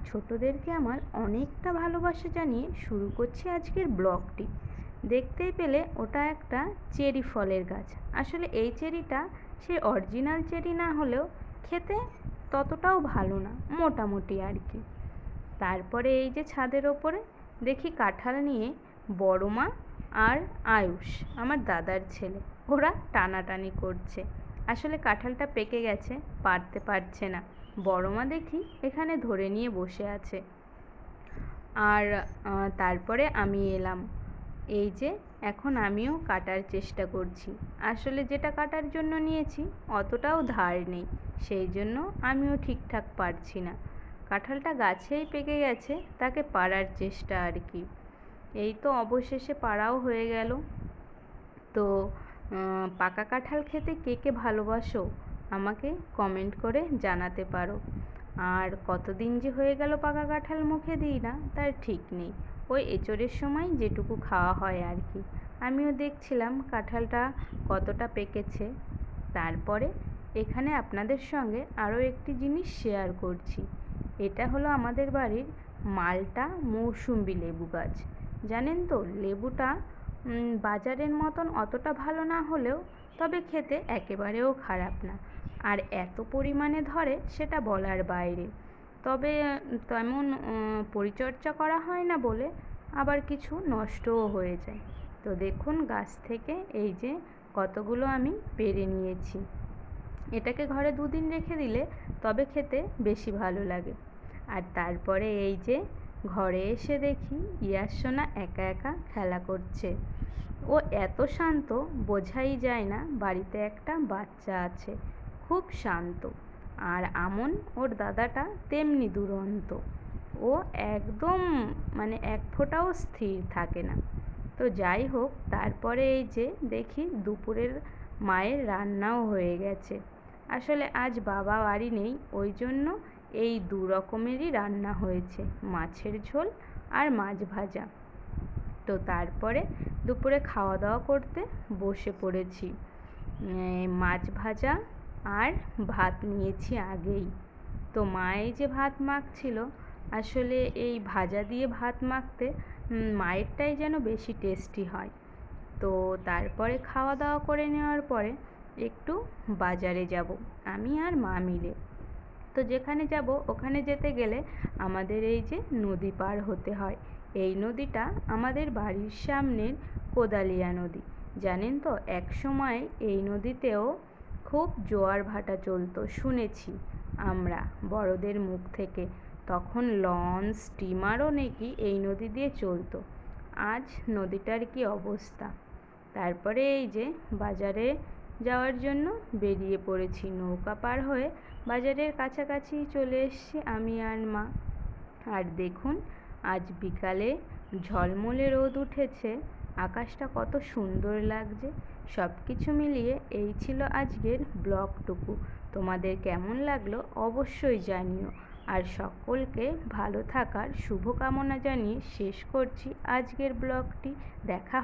ছোটদেরকে আমার অনেকটা ভালোবাসা জানিয়ে শুরু করছি আজকের ব্লগটি। দেখতেই পেলে ওটা একটা চেরি ফলের গাছ। আসলে এই চেরিটা সেই অরিজিনাল চেরি না হলেও খেতে ততটাও ভালো না, মোটামুটি আর কি। তারপরে এই যে ছাদের ওপরে দেখি কাঁঠাল নিয়ে বড় মা আর আয়ুষ, আমার দাদার ছেলে, ওরা টানাটানি করছে। আসলে কাঁঠালটা পেকে গেছে, পারতে পারছে না। বড় মা দেখি এখানে ধরে নিয়ে বসে আছে। আর তারপরে আমি এলাম। এই যে এখন আমিও কাটার চেষ্টা করছি। আসলে যেটা কাটার জন্য নিয়েছি অতটাও ধার নেই, সেই জন্য আমিও ঠিকঠাক পারছি না। কাঁঠালটা গাছেই পেকে গেছে, তাকে পাড়ার চেষ্টা আর কি। এই তো অবশেষে পাড়াও হয়ে গেল। তো পাকা কাঁঠাল খেতে কে কে ভালোবাসো আমাকে কমেন্ট করে জানাতে পারো। আর কতদিন যে হয়ে গেল পাকা কাঁঠাল মুখে দিই না তার ঠিক নেই। ওই এঁচোড়ের সময় যেটুকু খাওয়া হয় আর কি। আমিও দেখছিলাম কাঁঠালটা কতটা পেকেছে। তারপরে এখানে আপনাদের সঙ্গে আরও একটি জিনিস শেয়ার করছি। এটা হলো আমাদের বাড়ির মালটা মৌসুম্বি লেবু গাছ। জানেন তো, লেবুটা বাজারের মতন অতটা ভালো না হলেও তবে খেতে একেবারেও খারাপ না। আর এত পরিমাণে ধরে সেটা বলার বাইরে। তবে তেমন পরিচর্যা করা হয় না বলে আবার কিছু নষ্টও হয়ে যায়। তো দেখুন গাছ থেকে এই যে কতগুলো আমি পেড়ে নিয়েছি। এটাকে ঘরে দুদিন রেখে দিলে তবে খেতে বেশি ভালো লাগে। আর তারপরে এই যে ঘরে এসে দেখি ইয়াস সোনা একা একা খেলা করছে। ও এত শান্ত, বোঝাই যায় না বাড়িতে একটা বাচ্চা আছে। খুব শান্ত। আর আমন ওর দাদাটা তেমনি দুরন্ত। ও একদম মানে এক ফোঁটাও স্থির থাকে না। তো যাই হোক, তারপরে এই যে দেখি দুপুরের মায়ের রান্নাও হয়ে গেছে। আসলে আজ বাবা বাড়ি নেই, ওই জন্য এই দু রকমেরই রান্না হয়েছে, মাছের ঝোল আর মাছ ভাজা। তো তারপরে দুপুরে খাওয়া দাওয়া করতে বসে পড়েছি। মাছ ভাজা আর ভাত নিয়েছি আগেই। তো মা এই যে ভাত মাখছিল, আসলে এই ভাজা দিয়ে ভাত মাখতে মায়েরটাই যেন বেশি টেস্টি হয়। তো তারপরে খাওয়া দাওয়া করে নেওয়ার পরে একটু বাজারে যাব আমি আর মা মিলে। তো যেখানে যাব ওখানে যেতে গেলে আমাদের এই যে নদী পার হতে হয়। এই নদীটা আমাদের বাড়ির সামনের কোদালিয়া নদী। জানেন তো, এক সময় এই নদীতেও খুব জোয়ার ভাটা চলতো শুনেছি আমরা বড়দের মুখ থেকে। তখন লঞ্চ স্টিমারও নাকি এই নদী দিয়ে চলতো। আজ নদীটার কি অবস্থা। তারপরে এই যে বাজারে যাওয়ার জন্য বেরিয়ে পড়েছি। নৌকা পার হয়ে বাজারের কাছাকাছি চলে এসেছি আমি আর মা। আর দেখুন আজ বিকালে ঝলমলে রোদ উঠেছে, আকাশটা কত সুন্দর লাগছে। সব কিছু মিলিয়ে এই ছিল আজকের ব্লগটুকু। তোমাদের কেমন লাগলো অবশ্যই জানিও। আর সকলকে ভালো থাকার শুভকামনা জানিয়ে শেষ করছি আজকের ব্লগটি। দেখা